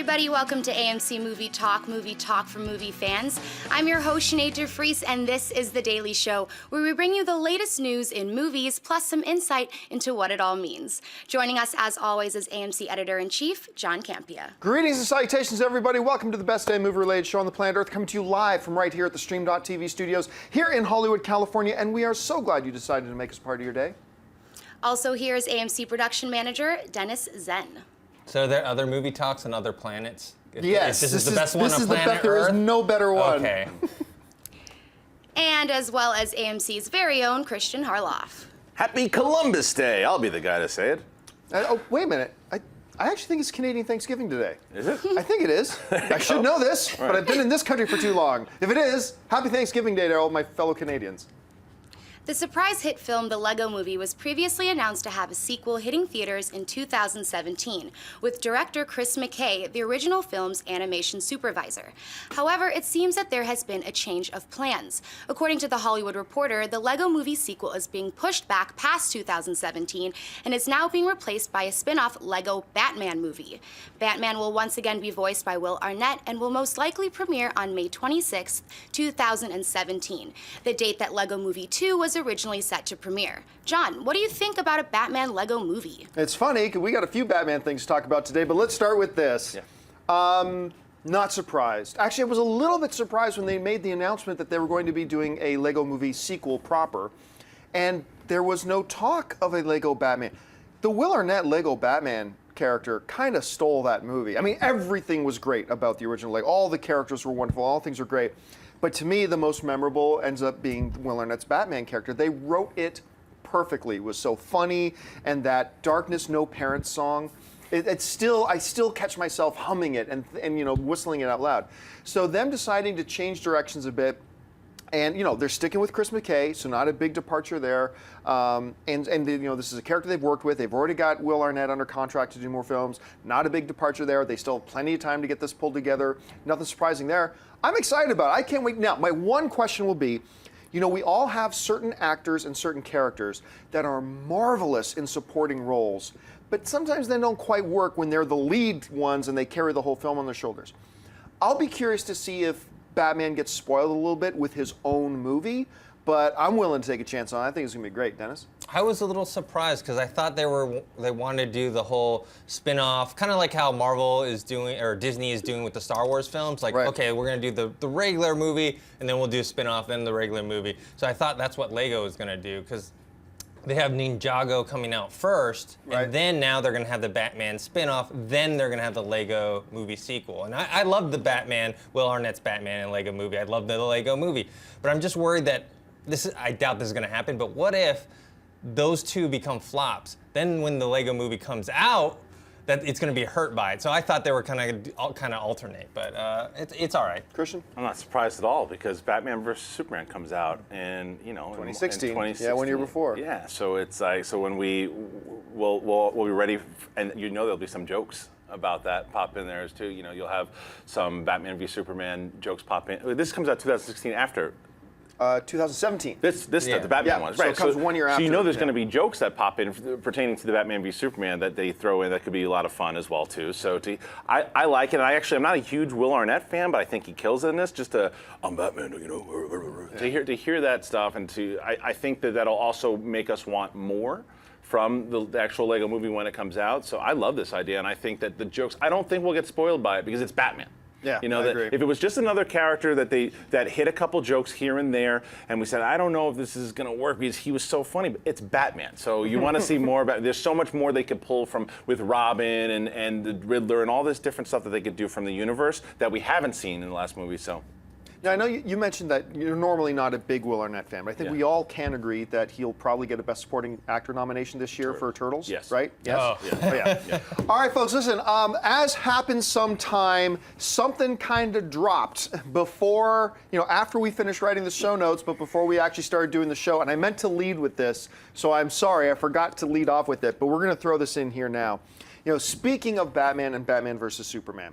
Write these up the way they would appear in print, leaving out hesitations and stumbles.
everybody. Welcome to AMC Movie Talk for movie fans. I'm your host, Sinead DeFries, and this is The Daily Show, where we bring you the latest news in movies, plus some insight into what it all means. Joining us, as always, is AMC Editor-in-Chief, John Campea. Greetings and salutations, everybody. Welcome to the best day movie-related show on the planet Earth, coming to you live from right here at the Stream.TV studios here in Hollywood, California, and we are so glad you decided to make us part of your day. Also here is AMC Production Manager, Dennis Zen. So are there other movie talks on other planets? Yes. This is the best one on planet Earth? There is no better one. Okay. And as well as AMC's very own Christian Harloff. Happy Columbus Day. I'll be the guy to say it. Oh, wait a minute. I actually think it's Canadian Thanksgiving today. Is it? I think it is. I should know this, but I've been in this country for too long. If it is, happy Thanksgiving Day to all my fellow Canadians. The surprise hit film The Lego Movie was previously announced to have a sequel hitting theaters in 2017, with director Chris McKay, the original film's animation supervisor. However, it seems that there has been a change of plans. According to The Hollywood Reporter, the Lego Movie sequel is being pushed back past 2017 and is now being replaced by a spin-off Lego Batman movie. Batman will once again be voiced by Will Arnett and will most likely premiere on May 26, 2017, the date that Lego Movie 2 was originally set to premiere. John, what do you think about a Batman Lego movie? It's funny, because we got a few Batman things to talk about today, but let's start with this. Yeah. Not surprised. Actually, I was a little bit surprised when they made the announcement that they were going to be doing a Lego Movie sequel proper, and there was no talk of a Lego Batman. The Will Arnett Lego Batman character kind of stole that movie. I mean, everything was great about the original Lego. All the characters were wonderful, all things were great. But to me, the most memorable ends up being Will Arnett's Batman character. They wrote it perfectly. It was so funny, and that Darkness No Parents song, I still catch myself humming it and you know, whistling it out loud. So them deciding to change directions a bit, and you know, they're sticking with Chris McKay, so not a big departure there. And you know, this is a character they've worked with. They've already got Will Arnett under contract to do more films. Not a big departure there. They still have plenty of time to get this pulled together. Nothing surprising there. I'm excited about it. I can't wait. Now, my one question will be, you know, we all have certain actors and certain characters that are marvelous in supporting roles, but sometimes they don't quite work when they're the lead ones and they carry the whole film on their shoulders. I'll be curious to see if Batman gets spoiled a little bit with his own movie, but I'm willing to take a chance on it. I think it's going to be great. Dennis? I was a little surprised because I thought they wanted to do the whole spin-off, kind of like how Marvel is doing, or Disney is doing with the Star Wars films. Like, right. Okay, we're going to do the regular movie, and then we'll do a spin-off, then the regular movie. So I thought that's what Lego is going to do, because they have Ninjago coming out first, right. And then now they're going to have the Batman spin-off, then they're going to have the Lego movie sequel. And I love the Batman, Will Arnett's Batman and Lego movie. I love the Lego movie. But I'm just worried that I doubt this is going to happen, but what if those two become flops? Then when the Lego movie comes out, that it's going to be hurt by it. So I thought they were kind of alternate, but it's all right. Christian? I'm not surprised at all because Batman vs. Superman comes out in, you know, 2016. In 2016. Yeah, 1 year before. Yeah, so it's like, so when we'll be ready, and you know there'll be some jokes about that pop in there too. You know, you'll have some Batman v Superman jokes pop in. This comes out 2016 after. 2017. This Yeah. the Batman ones, so right? it comes 1 year after. So you know there's going to Yeah. be jokes that pop in pertaining to the Batman v Superman that they throw in that could be a lot of fun as well too. So I like it. And I'm not a huge Will Arnett fan, but I think he kills it in this. Just I'm Batman, you know, to hear that stuff, and I think that'll also make us want more from the actual Lego movie when it comes out. So I love this idea, and I think that the jokes, I don't think we'll get spoiled by it because it's Batman. Yeah, you know, I that agree. if it was just another character that hit a couple jokes here and there, and we said, I don't know if this is going to work because he was so funny, but it's Batman. So you want to see more about. There's so much more they could pull from with Robin and the Riddler and all this different stuff that they could do from the universe that we haven't seen in the last movie. So. Now, I know you mentioned that you're normally not a big Will Arnett fan, but I think we all can agree that he'll probably get a Best Supporting Actor nomination this year for Turtles. Yes. Right? Yes? Oh. Yeah. All right, folks, listen, as happens sometime, something kind of dropped before, you know, after we finished writing the show notes, but before we actually started doing the show, and I meant to lead with this, so I'm sorry, I forgot to lead off with it, but we're going to throw this in here now. You know, speaking of Batman and Batman versus Superman,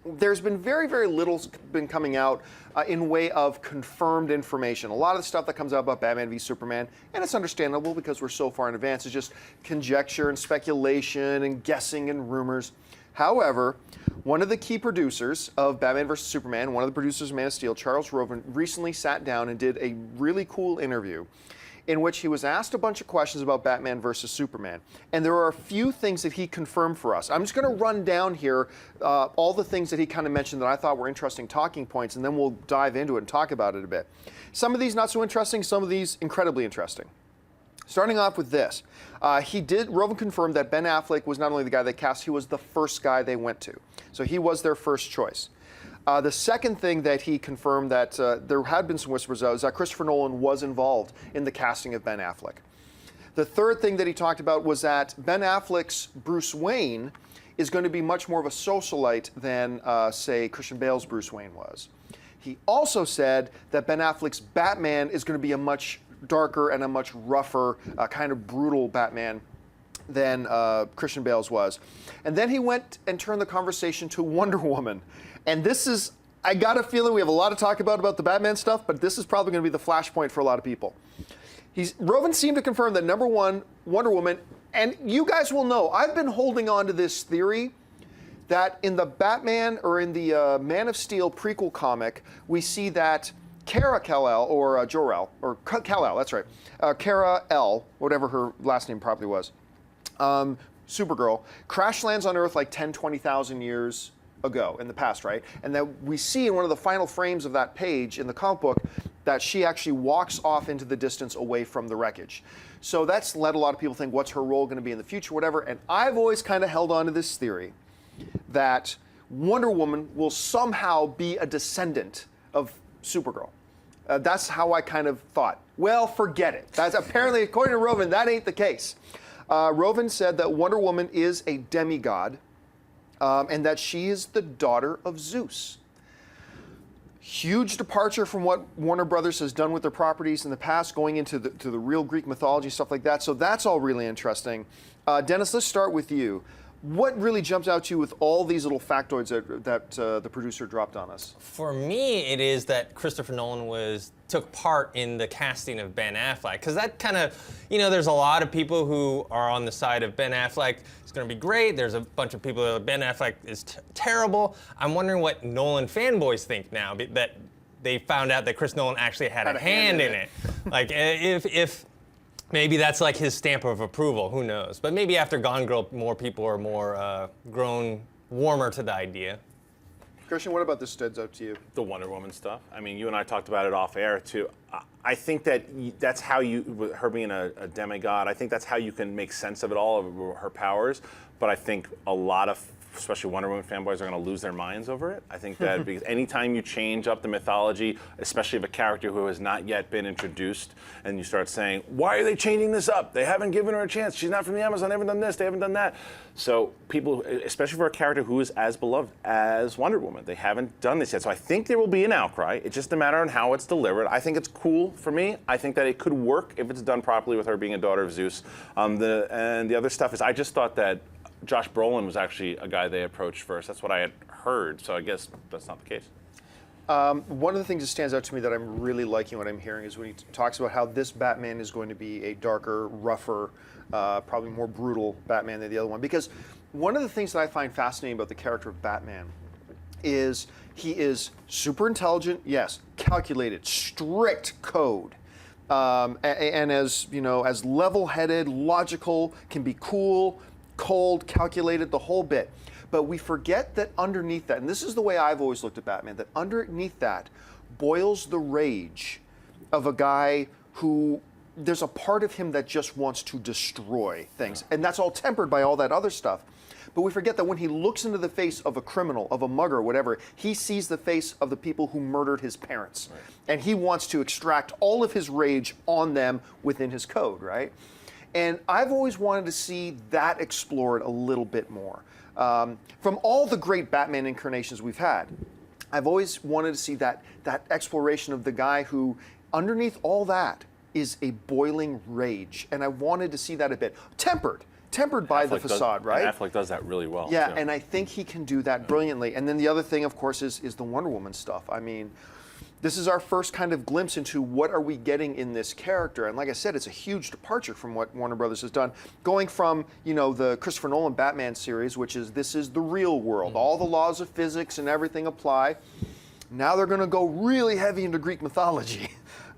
there's been very, very little been coming out in way of confirmed information. A lot of the stuff that comes out about Batman v Superman, and it's understandable because we're so far in advance, is just conjecture and speculation and guessing and rumors. However, one of the key producers of Batman vs. Superman, one of the producers of Man of Steel, Charles Roven, recently sat down and did a really cool interview in which he was asked a bunch of questions about Batman vs. Superman. And there are a few things that he confirmed for us. I'm just going to run down here all the things that he kind of mentioned that I thought were interesting talking points, and then we'll dive into it and talk about it a bit. Some of these not so interesting, some of these incredibly interesting. Starting off with this, Roven confirmed that Ben Affleck was not only the guy they cast, he was the first guy they went to. So he was their first choice. The second thing that he confirmed that there had been some whispers of is that Christopher Nolan was involved in the casting of Ben Affleck. The third thing that he talked about was that Ben Affleck's Bruce Wayne is going to be much more of a socialite than, say, Christian Bale's Bruce Wayne was. He also said that Ben Affleck's Batman is going to be a much darker and a much rougher, kind of brutal Batman than Christian Bale's was. And then he went and turned the conversation to Wonder Woman. And this is, I got a feeling we have a lot to talk about the Batman stuff, but this is probably going to be the flashpoint for a lot of people. Roven seemed to confirm that number one, Wonder Woman, and you guys will know, I've been holding on to this theory that in the Batman, or in the Man of Steel prequel comic, we see that Kara Kal-El, or Jor-El, or Kal-El, that's right, Kara-El, whatever her last name probably was, Supergirl, crash lands on Earth like 10, 20,000 years ago in the past, right? And that we see in one of the final frames of that page in the comic book that she actually walks off into the distance away from the wreckage. So that's led a lot of people to think, what's her role going to be in the future, whatever. And I've always kind of held on to this theory that Wonder Woman will somehow be a descendant of Supergirl. That's how I kind of thought. Well, forget it. That's apparently, according to Roven, that ain't the case. Roven said that Wonder Woman is a demigod, and that she is the daughter of Zeus. Huge departure from what Warner Brothers has done with their properties in the past, going into the real Greek mythology, stuff like that. So that's all really interesting. Dennis, let's start with you. What really jumps out to you with all these little factoids that the producer dropped on us? For me, it is that Christopher Nolan took part in the casting of Ben Affleck, because that kind of, there's a lot of people who are on the side of Ben Affleck. It's going to be great. There's a bunch of people that Ben Affleck is terrible. I'm wondering what Nolan fanboys think now that they found out that Chris Nolan actually had a hand in it. Like if maybe that's like his stamp of approval, who knows? But maybe after Gone Girl, more people are more grown warmer to the idea. Christian, what about this stands out to you? The Wonder Woman stuff. I mean, you and I talked about it off air too. I think that that's how her being a demigod, I think that's how you can make sense of it all, of her powers. But I think a lot of, especially Wonder Woman fanboys, are going to lose their minds over it. I think that because anytime you change up the mythology, especially of a character who has not yet been introduced, and you start saying, why are they changing this up? They haven't given her a chance. She's not from the Amazon. They haven't done this. They haven't done that. So people, especially for a character who is as beloved as Wonder Woman, they haven't done this yet. So I think there will be an outcry. It's just a matter on how it's delivered. I think it's cool for me. I think that it could work if it's done properly with her being a daughter of Zeus. And the other stuff is, I just thought that Josh Brolin was actually a guy they approached first. That's what I had heard, so I guess that's not the case. One of the things that stands out to me that I'm really liking what I'm hearing is when he talks about how this Batman is going to be a darker, rougher, probably more brutal Batman than the other one. Because one of the things that I find fascinating about the character of Batman is he is super intelligent, yes, calculated, strict code. And as as level-headed, logical, can be cool, cold, calculated, the whole bit. But we forget that underneath that, and this is the way I've always looked at Batman, that underneath that boils the rage of a guy who, there's a part of him that just wants to destroy things. And that's all tempered by all that other stuff. But we forget that when he looks into the face of a criminal, of a mugger, whatever, he sees the face of the people who murdered his parents. Right. And he wants to extract all of his rage on them within his code, right? And I've always wanted to see that explored a little bit more. From all the great Batman incarnations we've had, I've always wanted to see that exploration of the guy who, underneath all that, is a boiling rage. And I wanted to see that a bit. Tempered by the facade, right? And Affleck does that really well. Yeah, too. And I think he can do that brilliantly. And then the other thing, of course, is the Wonder Woman stuff. I mean, this is our first kind of glimpse into what are we getting in this character. And like I said, it's a huge departure from what Warner Brothers has done, going from, the Christopher Nolan Batman series, which is this is the real world. All the laws of physics and everything apply. Now they're going to go really heavy into Greek mythology.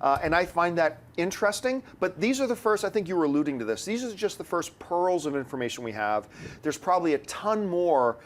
And I find that interesting, but these are the first, I think you were alluding to this, these are just the first pearls of information we have. There's probably a ton more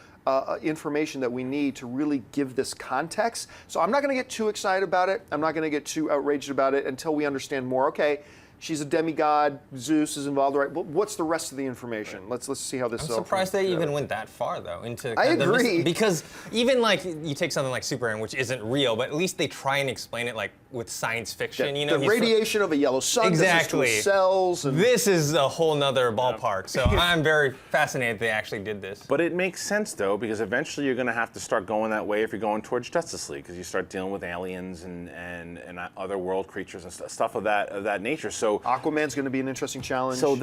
information that we need to really give this context. So I'm not going to get too excited about it. I'm not going to get too outraged about it until we understand more. Okay, she's a demigod. Zeus is involved, right? But what's the rest of the information? Let's see how this. I'm surprised they even went that far though into. I agree, because even like you take something like Superman, which isn't real, but at least they try and explain it like with science fiction. The radiation of a yellow sun exactly to cells. And this is a whole nother ballpark. So I'm very fascinated they actually did this. But it makes sense though, because eventually you're going to have to start going that way if you're going towards Justice League, because you start dealing with aliens and other world creatures and stuff of that nature. So Aquaman's going to be an interesting challenge. So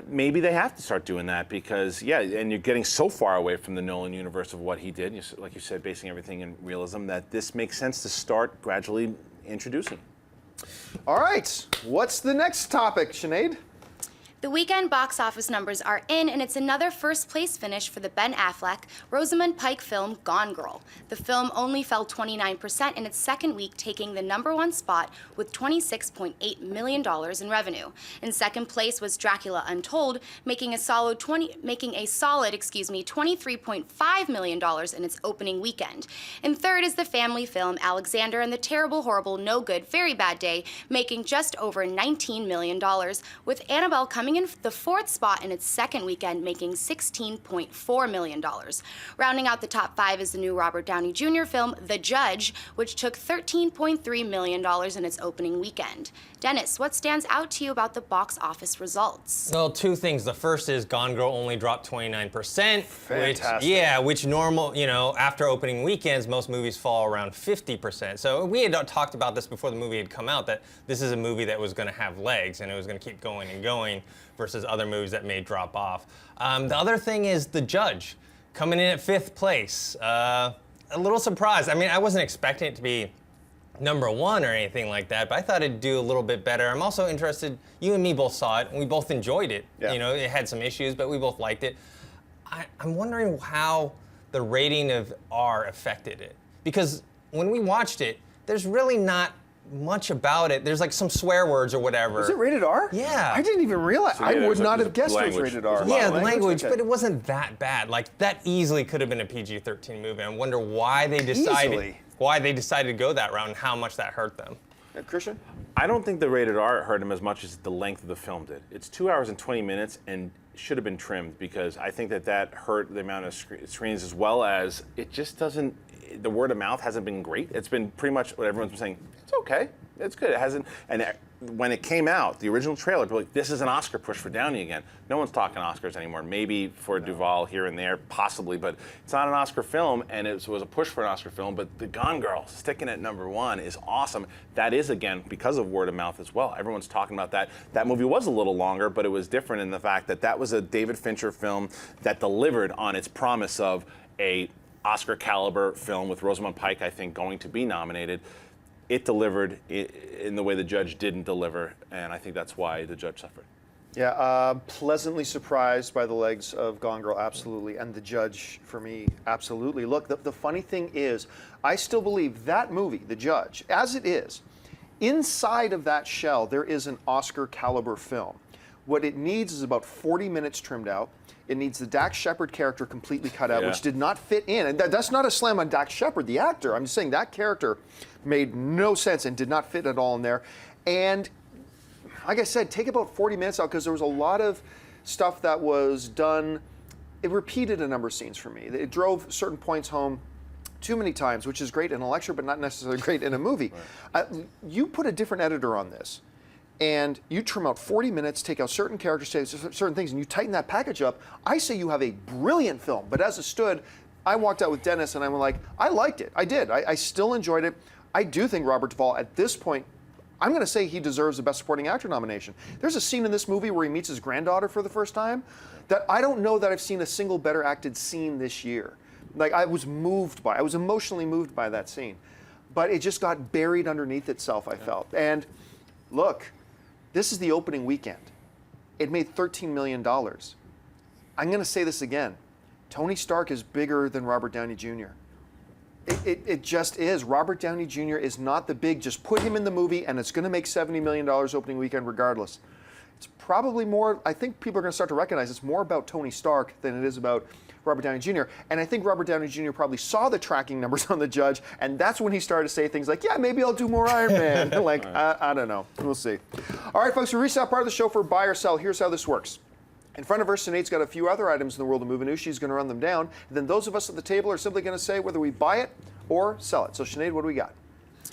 maybe they have to start doing that because and you're getting so far away from the Nolan universe of what he did, like you said, basing everything in realism, that this makes sense to start gradually introducing. All right, what's the next topic, Sinead? The weekend box office numbers are in, and it's another first-place finish for the Ben Affleck, Rosamund Pike film Gone Girl. The film only fell 29% in its second week, taking the #1 spot with $26.8 million in revenue. In second place was Dracula Untold, making a solid $23.5 million in its opening weekend. In third is the family film Alexander and the Terrible, Horrible, No Good, Very Bad Day, making just over $19 million, with Annabelle coming in the fourth spot in its second weekend, making $16.4 million. Rounding out the top five is the new Robert Downey Jr. film, The Judge, which took $13.3 million in its opening weekend. Dennis, what stands out to you about the box office results? Well, two things. The first is Gone Girl only dropped 29%. Fantastic. Which normal, after opening weekends, most movies fall around 50%. So we had talked about this before the movie had come out, that this is a movie that was going to have legs and it was going to keep going and going versus other movies that may drop off. The other thing is The Judge, coming in at fifth place. A little surprised. I mean, I wasn't expecting it to be #1 or anything like that, but I thought it'd do a little bit better. I'm also interested, you and me both saw it, and we both enjoyed it. Yeah. It had some issues, but we both liked it. I'm wondering how the rating of R affected it. Because when we watched it, there's really not much about it. There's like some swear words or whatever. Was it rated R? Yeah. I didn't even realize. So, I yeah, would not there's have guessed it was language. rated R. There's a lot Yeah, of the language, Okay. but it wasn't that bad. Like, that easily could have been a PG-13 movie. I wonder why they decided to go that route and how much that hurt them. Christian? I don't think the rated R hurt him as much as the length of the film did. It's 2 hours and 20 minutes and should have been trimmed, because I think that hurt the amount of screens, as well as it just doesn't, the word of mouth hasn't been great. It's been pretty much what everyone's been saying. It's okay. It's good. It hasn't, and when it came out, the original trailer, people were like, this is an Oscar push for Downey again. No one's talking Oscars anymore. Maybe for Duvall here and there, possibly, but it's not an Oscar film, and it was a push for an Oscar film. But The Gone Girl, sticking at #1, is awesome. That is, again, because of word of mouth as well. Everyone's talking about that. That movie was a little longer, but it was different in the fact that that was a David Fincher film that delivered on its promise of a Oscar caliber film with Rosamund Pike, I think, going to be nominated. It delivered in the way The Judge didn't deliver, and I think that's why The Judge suffered. Yeah, pleasantly surprised by the legs of Gone Girl, absolutely, and The Judge, for me, absolutely. Look, the funny thing is, I still believe that movie, The Judge, as it is, inside of that shell, there is an Oscar caliber film. What it needs is about 40 minutes trimmed out. It needs the Dax Shepard character completely cut out, which did not fit in. And that's not a slam on Dax Shepard, the actor. I'm just saying that character made no sense and did not fit at all in there. And like I said, take about 40 minutes out, because there was a lot of stuff that was done. It repeated a number of scenes for me. It drove certain points home too many times, which is great in a lecture, but not necessarily great in a movie. Right. You put a different editor on this, and you trim out 40 minutes, take out certain characters, take certain things, and you tighten that package up, I say you have a brilliant film. But as it stood, I walked out with Dennis, and I'm like, I liked it. I did. I still enjoyed it. I do think Robert Duvall, at this point, I'm going to say he deserves the Best Supporting Actor nomination. There's a scene in this movie where he meets his granddaughter for the first time that I don't know that I've seen a single better acted scene this year. Like, I was emotionally moved by that scene. but it just got buried underneath itself, I felt. And look, this is the opening weekend. It made $13 million. I'm going to say this again. Tony Stark is bigger than Robert Downey Jr. It just is. Robert Downey Jr. is not the big, just put him in the movie and it's going to make $70 million opening weekend regardless. It's probably more, I think people are going to start to recognize it's more about Tony Stark than it is about Robert Downey Jr. And I think Robert Downey Jr. probably saw the tracking numbers on The Judge, and that's when he started to say things like, yeah, maybe I'll do more Iron Man. Like, I don't know. We'll see. All right, folks, we reached that part of the show for buy or sell. Here's how this works. In front of her, Sinead's got a few other items in the world of movie news. She's going to run them down. And then those of us at the table are simply going to say whether we buy it or sell it. So, Sinead, what do we got?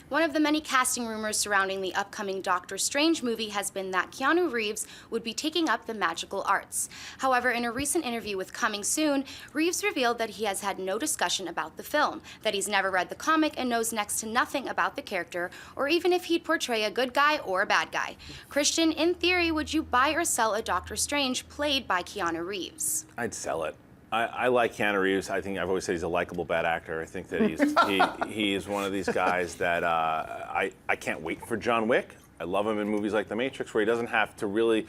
One of the many casting rumors surrounding the upcoming Doctor Strange movie has been that Keanu Reeves would be taking up the magical arts. However, in a recent interview with Coming Soon, Reeves revealed that he has had no discussion about the film, that he's never read the comic and knows next to nothing about the character, or even if he'd portray a good guy or a bad guy. Christian, in theory, would you buy or sell a Doctor Strange played by Keanu Reeves? I'd sell it. I like Keanu Reeves. I think I've always said he's a likable bad actor. I think that he is one of these guys that I can't wait for John Wick. I love him in movies like The Matrix, where he doesn't have to really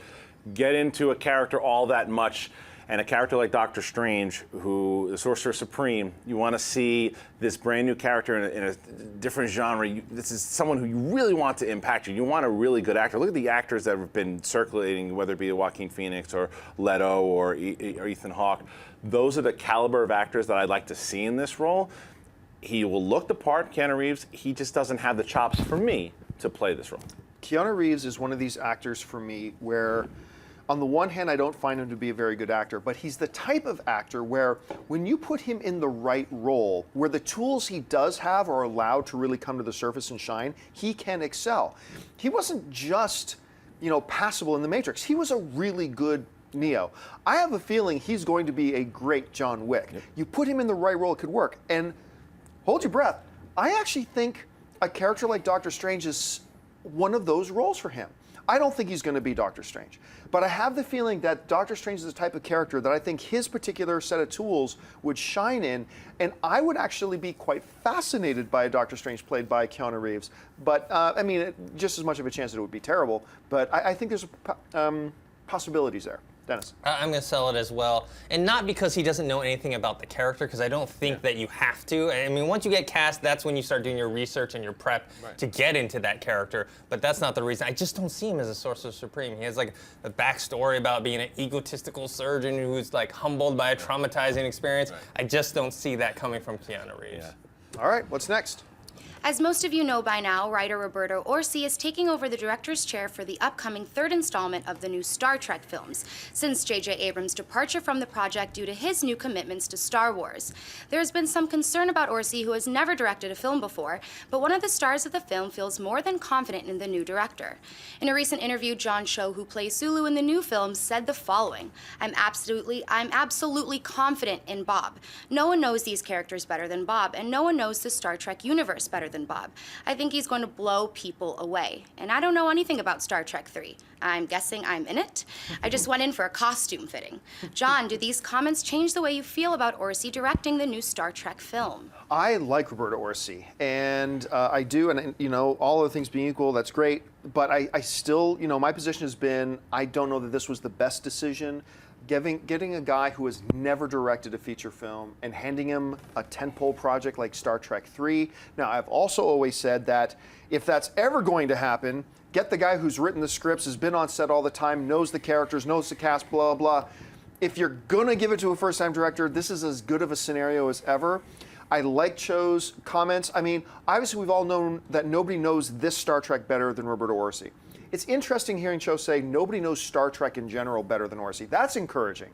get into a character all that much. And a character like Doctor Strange, who the Sorcerer Supreme, you want to see this brand new character in a different genre. This is someone who you really want to impact you. You want a really good actor. Look at the actors that have been circulating, whether it be Joaquin Phoenix or Leto or Ethan Hawke. Those are the caliber of actors that I'd like to see in this role. He will look the part, Keanu Reeves. He just doesn't have the chops for me to play this role. Keanu Reeves is one of these actors for me where, on the one hand, I don't find him to be a very good actor, but he's the type of actor where when you put him in the right role, where the tools he does have are allowed to really come to the surface and shine, he can excel. He wasn't just, passable in The Matrix. He was a really good Neo. I have a feeling he's going to be a great John Wick. Yep. You put him in the right role, it could work. And hold your breath. I actually think a character like Doctor Strange is one of those roles for him. I don't think he's going to be Doctor Strange, but I have the feeling that Doctor Strange is the type of character that I think his particular set of tools would shine in, and I would actually be quite fascinated by a Doctor Strange played by Keanu Reeves. But, just as much of a chance that it would be terrible, but I think there's possibilities there. Dennis. I'm going to sell it as well. And not because he doesn't know anything about the character, because I don't think that you have to. I mean, once you get cast, that's when you start doing your research and your prep to get into that character. But that's not the reason. I just don't see him as a Sorcerer Supreme. He has like a backstory about being an egotistical surgeon who's like humbled by a traumatizing experience. I just don't see that coming from Keanu Reeves. All right, what's next? As most of you know by now, writer Roberto Orci is taking over the director's chair for the upcoming third installment of the new Star Trek films, since J.J. Abrams' departure from the project due to his new commitments to Star Wars. There has been some concern about Orci, who has never directed a film before, but one of the stars of the film feels more than confident in the new director. In a recent interview, John Cho, who plays Sulu in the new film, said the following: I'm absolutely confident in Bob. No one knows these characters better than Bob, and no one knows the Star Trek universe better than Bob. I think he's going to blow people away. And I don't know anything about Star Trek 3. I'm guessing I'm in it. I just went in for a costume fitting. John, do these comments change the way you feel about Orci directing the new Star Trek film? I like Roberto Orci, and I do, and all other things being equal, that's great. But I still, my position has been, I don't know that this was the best decision. Getting a guy who has never directed a feature film and handing him a tentpole project like Star Trek 3. Now, I've also always said that if that's ever going to happen, get the guy who's written the scripts, has been on set all the time, knows the characters, knows the cast, blah, blah. If you're going to give it to a first-time director, this is as good of a scenario as ever. I like Cho's comments. I mean, obviously we've all known that nobody knows this Star Trek better than Roberto Orci. It's interesting hearing Cho say nobody knows Star Trek in general better than Orci. That's encouraging.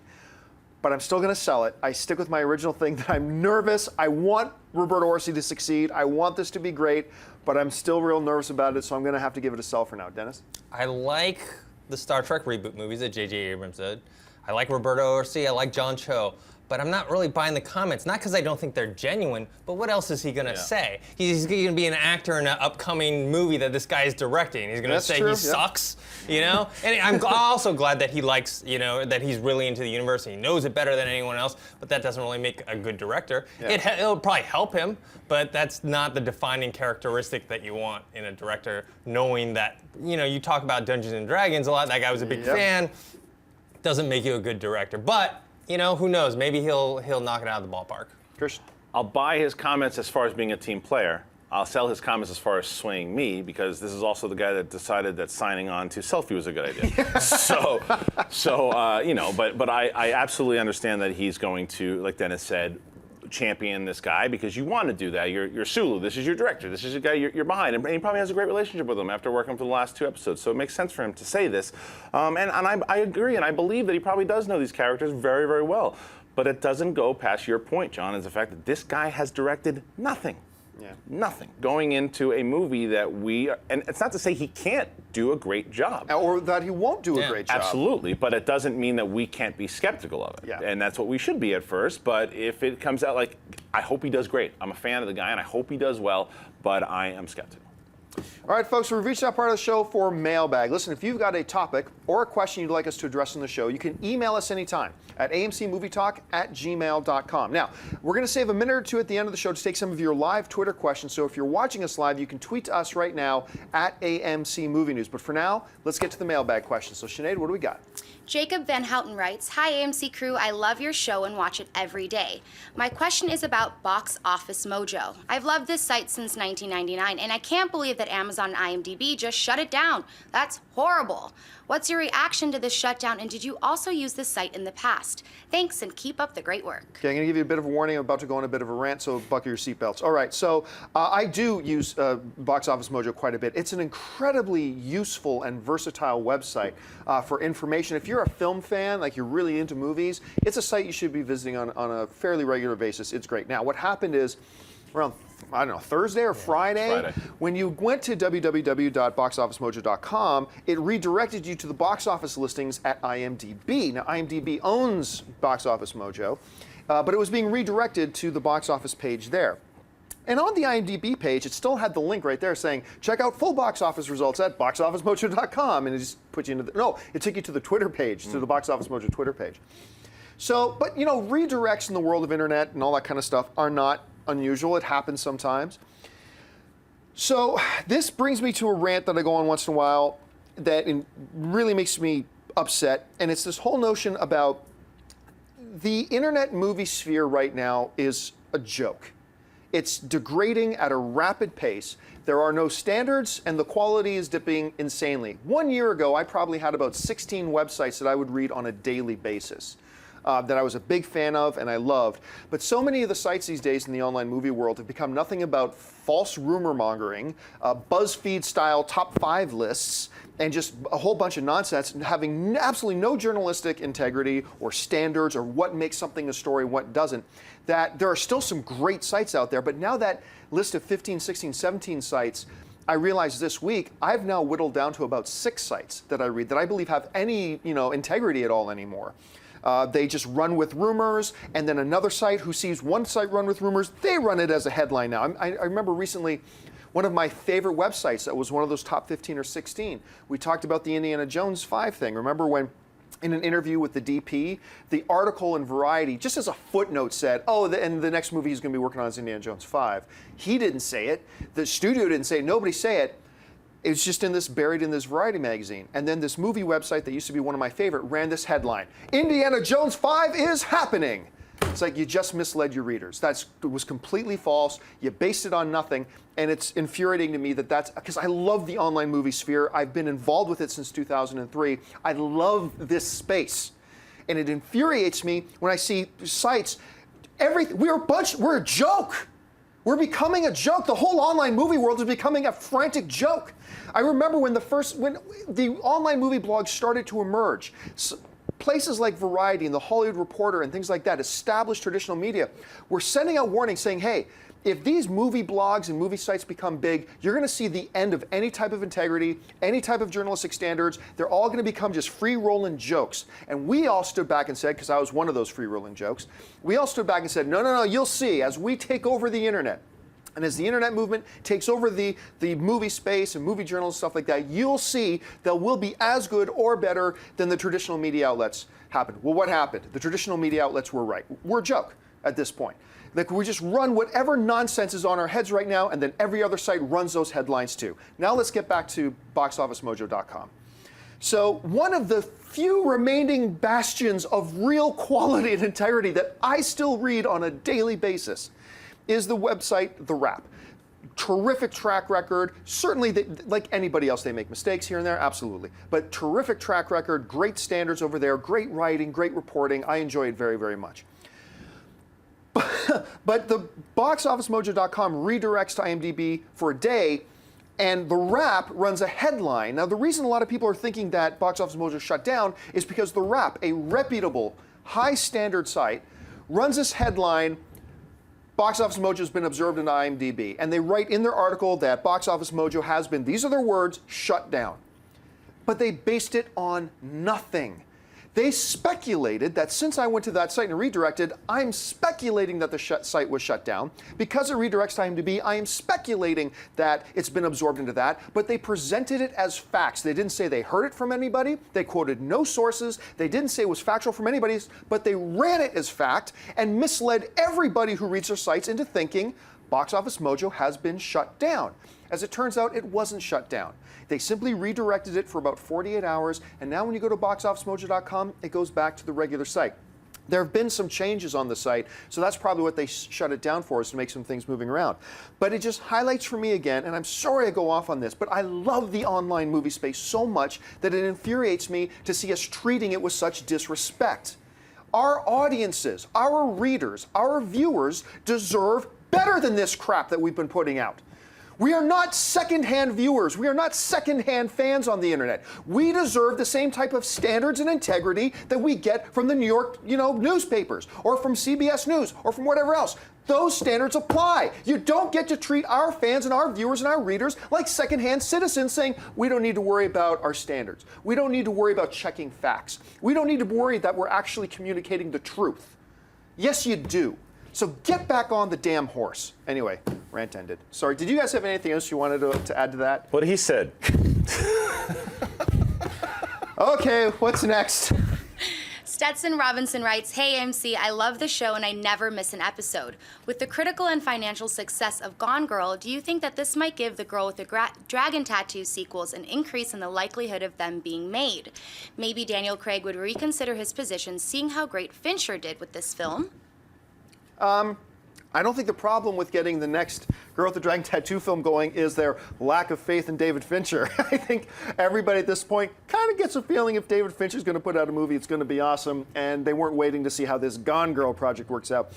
But I'm still going to sell it. I stick with my original thing that I'm nervous. I want Roberto Orci to succeed. I want this to be great, but I'm still real nervous about it, so I'm going to have to give it a sell for now. Dennis? I like the Star Trek reboot movies that J.J. Abrams did. I like Roberto Orci. I like John Cho. but I'm not really buying the comments. Not because I don't think they're genuine, but what else is he gonna say? He's gonna be an actor in an upcoming movie that this guy is directing. He's gonna say he sucks, you know? And I'm also glad that he likes, you know, that he's really into the universe and he knows it better than anyone else, but that doesn't really make a good director. It'll probably help him, but that's not the defining characteristic that you want in a director, knowing that, you know, you talk about Dungeons and Dragons a lot, that guy was a big fan, doesn't make you a good director. But, you know, who knows, maybe he'll knock it out of the ballpark. Christian? I'll buy his comments as far as being a team player. I'll sell his comments as far as swaying me, because this is also the guy that decided that signing on to Selfie was a good idea. so you know, but I absolutely understand that he's going to, like Dennis said, champion this guy, because you want to do that. You're Sulu. This is your director. This is a guy you're behind, and he probably has a great relationship with him after working for the last 2 episodes. So it makes sense for him to say this, and I agree, and I believe that he probably does know these characters very, very well. But it doesn't go past your point, John, is the fact that this guy has directed nothing. Nothing. Going into a movie that and it's not to say he can't do a great job. Or that he won't do a great job. Absolutely, but it doesn't mean that we can't be skeptical of it. And that's what we should be at first, but if it comes out like, I hope he does great. I'm a fan of the guy and I hope he does well, but I am skeptical. All right, folks, we've reached that part of the show for Mailbag. Listen, if you've got a topic or a question you'd like us to address in the show, you can email us anytime at amcmovietalk@gmail.com. Now, we're going to save a minute or two at the end of the show to take some of your live Twitter questions. So if you're watching us live, you can tweet to us right now at AMC Movie News. But for now, let's get to the Mailbag questions. So, Sinead, what do we got? Jacob Van Houten writes, "Hi AMC crew, I love your show and watch it every day. My question is about Box Office Mojo. I've loved this site since 1999, and I can't believe that Amazon and IMDb just shut it down. That's horrible. What's your reaction to this shutdown, and did you also use this site in the past? Thanks, and keep up the great work." Okay, I'm going to give you a bit of a warning. I'm about to go on a bit of a rant, so buckle your seatbelts. All right, so I do use Box Office Mojo quite a bit. It's an incredibly useful and versatile website for information. If you're a film fan, like you're really into movies, it's a site you should be visiting on a fairly regular basis. It's great. Now, what happened is around, I don't know, Thursday or Friday, when you went to www.boxofficemojo.com, it redirected you to the box office listings at IMDb. Now, IMDb owns Box Office Mojo, but it was being redirected to the box office page there. And on the IMDb page, it still had the link right there saying, check out full box office results at boxofficemojo.com. And it just put you into it took you to the Twitter page, to the Box Office Mojo Twitter page. So, but you know, redirects in the world of internet and all that kind of stuff are not unusual. It happens sometimes. So this brings me to a rant that I go on once in a while that really makes me upset. And it's this whole notion about the internet movie sphere right now is a joke. It's degrading at a rapid pace. There are no standards, and the quality is dipping insanely. 1 year ago, I probably had about 16 websites that I would read on a daily basis. That I was a big fan of and I loved. But so many of the sites these days in the online movie world have become nothing about false rumor mongering, BuzzFeed-style top 5 lists, and just a whole bunch of nonsense, having absolutely no journalistic integrity or standards or what makes something a story and what doesn't. That there are still some great sites out there, but now that list of 15, 16, 17 sites, I realized this week, I've now whittled down to about 6 sites that I read that I believe have any, integrity at all anymore. They just run with rumors, and then another site who sees one site run with rumors, they run it as a headline now. I remember recently, one of my favorite websites that was one of those top 15 or 16, we talked about the Indiana Jones 5 thing. Remember when, in an interview with the DP, the article in Variety, just as a footnote, said, and the next movie he's going to be working on is Indiana Jones 5. He didn't say it. The studio didn't say it. Nobody say it. It was just buried in this Variety magazine. And then this movie website that used to be one of my favorite ran this headline, Indiana Jones 5 is happening. It's like you just misled your readers. It was completely false. You based it on nothing. And it's infuriating to me that's because I love the online movie sphere. I've been involved with it since 2003. I love this space. And it infuriates me when I see sites, we're a joke. We're becoming a joke. The whole online movie world is becoming a frantic joke. I remember when the online movie blogs started to emerge. places like Variety and The Hollywood Reporter and things like that, established traditional media, were sending out warnings saying, hey, if these movie blogs and movie sites become big, you're going to see the end of any type of integrity, any type of journalistic standards. They're all going to become just free-rolling jokes. And we all stood back and said, because I was one of those free-rolling jokes, we all stood back and said, no, you'll see, as we take over the internet, and as the internet movement takes over the movie space and movie journals and stuff like that, you'll see that we'll be as good or better than the traditional media outlets happened. Well, what happened? The traditional media outlets were right. We're a joke at this point. Like, we just run whatever nonsense is on our heads right now, and then every other site runs those headlines too. Now let's get back to boxofficemojo.com. So one of the few remaining bastions of real quality and integrity that I still read on a daily basis is the website The Wrap. Terrific track record. Certainly, like anybody else, they make mistakes here and there, absolutely. But terrific track record, great standards over there, great writing, great reporting. I enjoy it very, very much. But the boxofficemojo.com redirects to IMDb for a day, and The Wrap runs a headline. Now, the reason a lot of people are thinking that Box Office Mojo shut down is because The Wrap, a reputable, high-standard site, runs this headline, Box Office Mojo has been observed in IMDb. And they write in their article that Box Office Mojo has been, these are their words, shut down. But they based it on nothing. They speculated that since I went to that site and redirected, I'm speculating that the site was shut down. Because it redirects to IMDb, I am speculating that it's been absorbed into that, but they presented it as facts. They didn't say they heard it from anybody. They quoted no sources. They didn't say it was factual from anybody, but they ran it as fact and misled everybody who reads their sites into thinking Box Office Mojo has been shut down. As it turns out, it wasn't shut down. They simply redirected it for about 48 hours, and now when you go to boxofficemojo.com, it goes back to the regular site. There have been some changes on the site, so that's probably what they shut it down for, is to make some things moving around. But it just highlights for me again, and I'm sorry I go off on this, but I love the online movie space so much that it infuriates me to see us treating it with such disrespect. Our audiences, our readers, our viewers deserve better than this crap that we've been putting out. We are not secondhand viewers. We are not secondhand fans on the internet. We deserve the same type of standards and integrity that we get from the New York, newspapers, or from CBS News, or from whatever else. Those standards apply. You don't get to treat our fans and our viewers and our readers like secondhand citizens saying, we don't need to worry about our standards. We don't need to worry about checking facts. We don't need to worry that we're actually communicating the truth. Yes, you do. So get back on the damn horse. Anyway, rant ended. Sorry, did you guys have anything else you wanted to add to that? What he said. Okay, what's next? Stetson Robinson writes, "Hey AMC, I love the show and I never miss an episode. With the critical and financial success of Gone Girl, do you think that this might give The Girl with the Dragon Tattoo sequels an increase in the likelihood of them being made? Maybe Daniel Craig would reconsider his position seeing how great Fincher did with this film?" I don't think the problem with getting the next Girl with the Dragon Tattoo film going is their lack of faith in David Fincher. I think everybody at this point kind of gets a feeling if David Fincher's going to put out a movie, it's going to be awesome, and they weren't waiting to see how this Gone Girl project works out.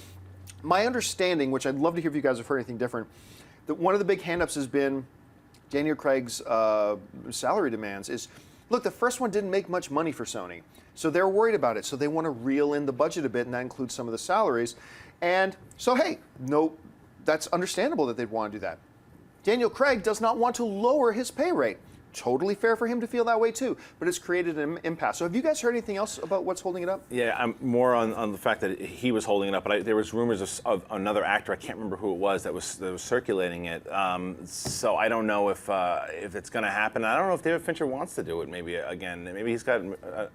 My understanding, which I'd love to hear if you guys have heard anything different, that one of the big hangups has been Daniel Craig's salary demands is, look, the first one didn't make much money for Sony, so they're worried about it, so they want to reel in the budget a bit, and that includes some of the salaries. And so, hey, no, that's understandable that they'd want to do that. Daniel Craig does not want to lower his pay rate. Totally fair for him to feel that way too, but it's created an impasse. So have you guys heard anything else about what's holding it up? Yeah, I'm more on the fact that he was holding it up, but there was rumors of another actor, I can't remember who it was, that was circulating it. So I don't know if it's going to happen. I don't know if David Fincher wants to do it maybe again. Maybe he's got a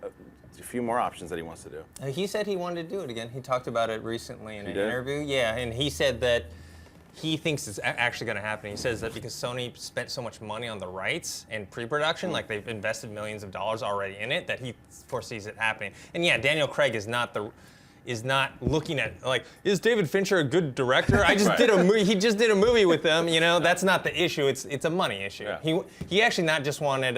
few more options that he wants to do. He said he wanted to do it again. He talked about it recently in an did? interview. Yeah, and he said that he thinks it's actually going to happen. He says that because Sony spent so much money on the rights and pre-production, like they've invested millions of dollars already in it, that he foresees it happening. And yeah, Daniel Craig is not looking at, like, is David Fincher a good director? I just did a movie. He just did a movie with them. That's not the issue. It's a money issue. Yeah. He actually not just wanted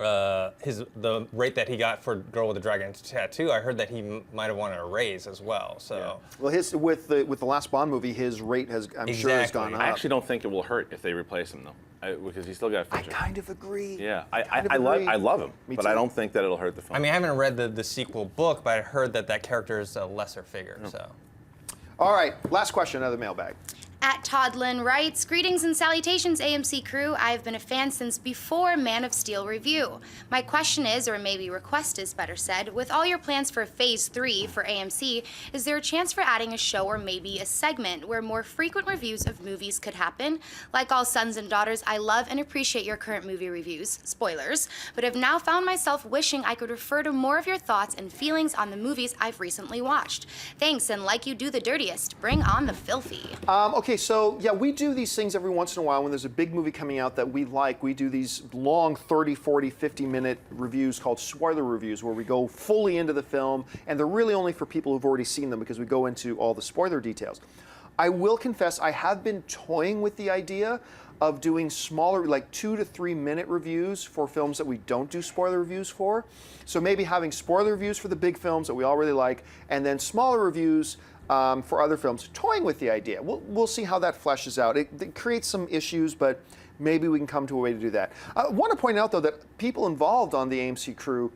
the rate that he got for Girl with the Dragon Tattoo, I heard that he might have wanted a raise as well. So Well, with the last Bond movie, his rate has sure has gone up. I actually don't think it will hurt if they replace him though, because he's still got I Fincher. kind of agree. Yeah, I love him, Me but too. I don't think that it'll hurt the film. I mean, I haven't read the sequel book, but I heard that character is a lesser figure. So. All right, last question, another mailbag. At Toddlin writes, greetings and salutations, AMC crew. I have been a fan since before Man of Steel review. My question is, or maybe request is better said, with all your plans for Phase 3 for AMC, is there a chance for adding a show or maybe a segment where more frequent reviews of movies could happen? Like all sons and daughters, I love and appreciate your current movie reviews, spoilers, but have now found myself wishing I could refer to more of your thoughts and feelings on the movies I've recently watched. Thanks, and like you do the dirtiest, bring on the filthy. Okay, so yeah, we do these things every once in a while when there's a big movie coming out that we like. We do these long 30, 40, 50-minute reviews called spoiler reviews where we go fully into the film, and they're really only for people who've already seen them because we go into all the spoiler details. I will confess I have been toying with the idea of doing smaller, like 2 to 3 minute reviews for films that we don't do spoiler reviews for. So maybe having spoiler reviews for the big films that we all really like, and then smaller reviews for other films, toying with the idea. We'll see how that fleshes out. It creates some issues, but maybe we can come to a way to do that. I want to point out, though, that people involved on the AMC crew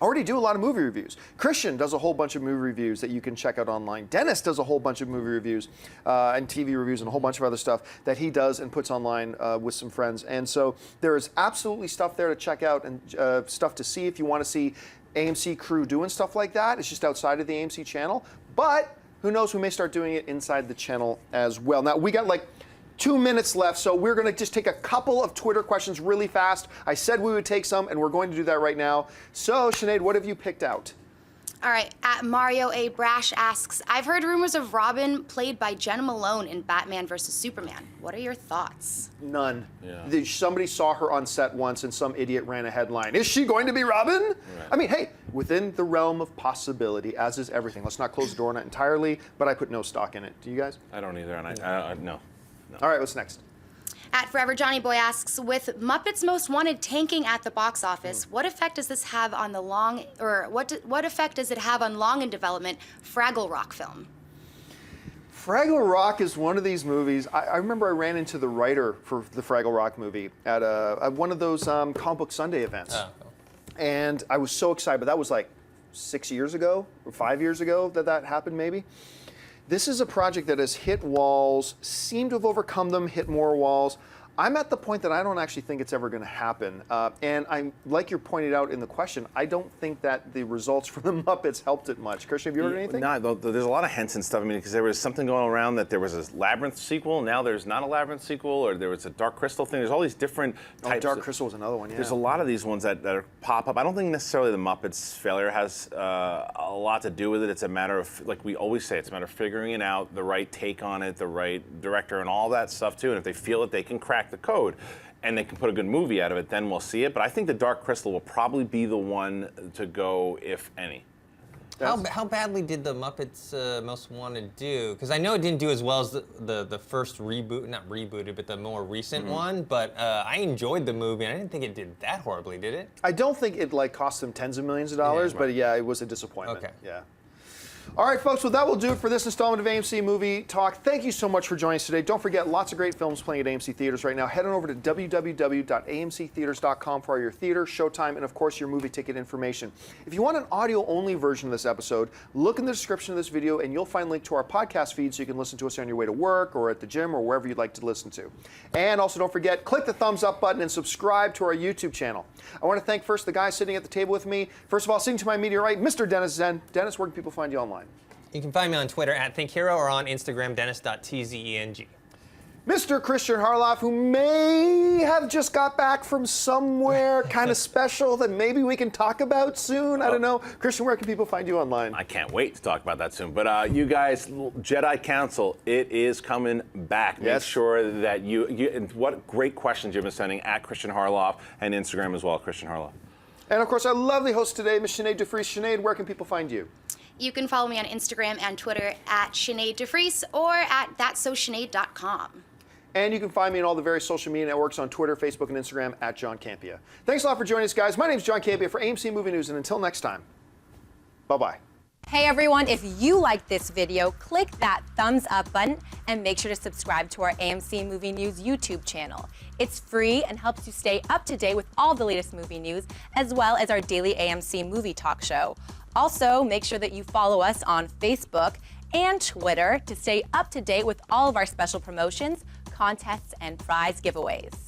already do a lot of movie reviews. Christian does a whole bunch of movie reviews that you can check out online. Dennis does a whole bunch of movie reviews and TV reviews and a whole bunch of other stuff that he does and puts online with some friends. And so there is absolutely stuff there to check out and stuff to see if you want to see AMC crew doing stuff like that. It's just outside of the AMC channel. But who knows, we may start doing it inside the channel as well. Now, we got like 2 minutes left, so we're going to just take a couple of Twitter questions really fast. I said we would take some, and we're going to do that right now. So, Sinead, what have you picked out? All right, at Mario A. Brash asks, I've heard rumors of Robin played by Jenna Malone in Batman vs. Superman. What are your thoughts? None. Yeah. Somebody saw her on set once and some idiot ran a headline. Is she going to be Robin? Right. I mean, hey, within the realm of possibility, as is everything. Let's not close the door on it entirely, but I put no stock in it. Do you guys? I don't either, and I no. All right, what's next? At Forever Johnny Boy asks, with Muppets Most Wanted tanking at the box office, what effect does this have on the what effect does it have on long in development Fraggle Rock film? Fraggle Rock is one of these movies. I remember I ran into the writer for the Fraggle Rock movie at one of those Comic Book Sunday events. Oh. And I was so excited, but that was like 6 years ago or 5 years ago that happened maybe. This is a project that has hit walls, seemed to have overcome them, hit more walls. I'm at the point that I don't actually think it's ever going to happen. And I'm, like you pointed out in the question, I don't think that the results from the Muppets helped it much. Christian, have you heard anything? No, there's a lot of hints and stuff. I mean, because there was something going around that there was a Labyrinth sequel. Now there's not a Labyrinth sequel, or there was a Dark Crystal thing. There's all these different types. Dark Crystal was another one, yeah. There's a lot of these ones that pop up. I don't think necessarily the Muppets' failure has a lot to do with it. It's a matter of, like we always say, it's a matter of figuring it out, the right take on it, the right director, and all that stuff too. And if they feel that they can crack the code and they can put a good movie out of it, then we'll see it. But I think the Dark Crystal will probably be the one to go, if any. How badly did the Muppets Most Wanted do? Because I know it didn't do as well as the first reboot, not rebooted, but the more recent one. But I enjoyed the movie, and I didn't think it did that horribly, did it? I don't think it cost them tens of millions of dollars, Yeah. but yeah, it was a disappointment. Okay. Yeah. All right, folks, well, that will do it for this installment of AMC Movie Talk. Thank you so much for joining us today. Don't forget, lots of great films playing at AMC Theaters right now. Head on over to www.amctheaters.com for all your theater, showtime, and, of course, your movie ticket information. If you want an audio-only version of this episode, look in the description of this video, and you'll find a link to our podcast feed so you can listen to us on your way to work or at the gym or wherever you'd like to listen to. And also, don't forget, click the thumbs up button and subscribe to our YouTube channel. I want to thank first the guy sitting at the table with me. First of all, sitting to my immediate right, Mr. Dennis Zen. Dennis, where can people find you online? You can find me on Twitter at ThinkHero or on Instagram, dennis.tzeng. Mr. Christian Harloff, who may have just got back from somewhere kind of special that maybe we can talk about soon. I don't know. Christian, where can people find you online? I can't wait to talk about that soon. But you guys, Jedi Council, it is coming back. Make Yes. sure that you and what great questions you've been sending at Christian Harloff and Instagram as well, Christian Harloff. And of course, our lovely host today, Ms. Sinead DeFries. Sinead, where can people find you? You can follow me on Instagram and Twitter at Sinead DeFries or at thatsosinead.com. And you can find me on all the various social media networks on Twitter, Facebook, and Instagram at John Campea. Thanks a lot for joining us, guys. My name's John Campea for AMC Movie News, and until next time, bye-bye. Hey everyone, if you liked this video, click that thumbs up button and make sure to subscribe to our AMC Movie News YouTube channel. It's free and helps you stay up to date with all the latest movie news, as well as our daily AMC movie talk show. Also, make sure that you follow us on Facebook and Twitter to stay up to date with all of our special promotions, contests, and prize giveaways.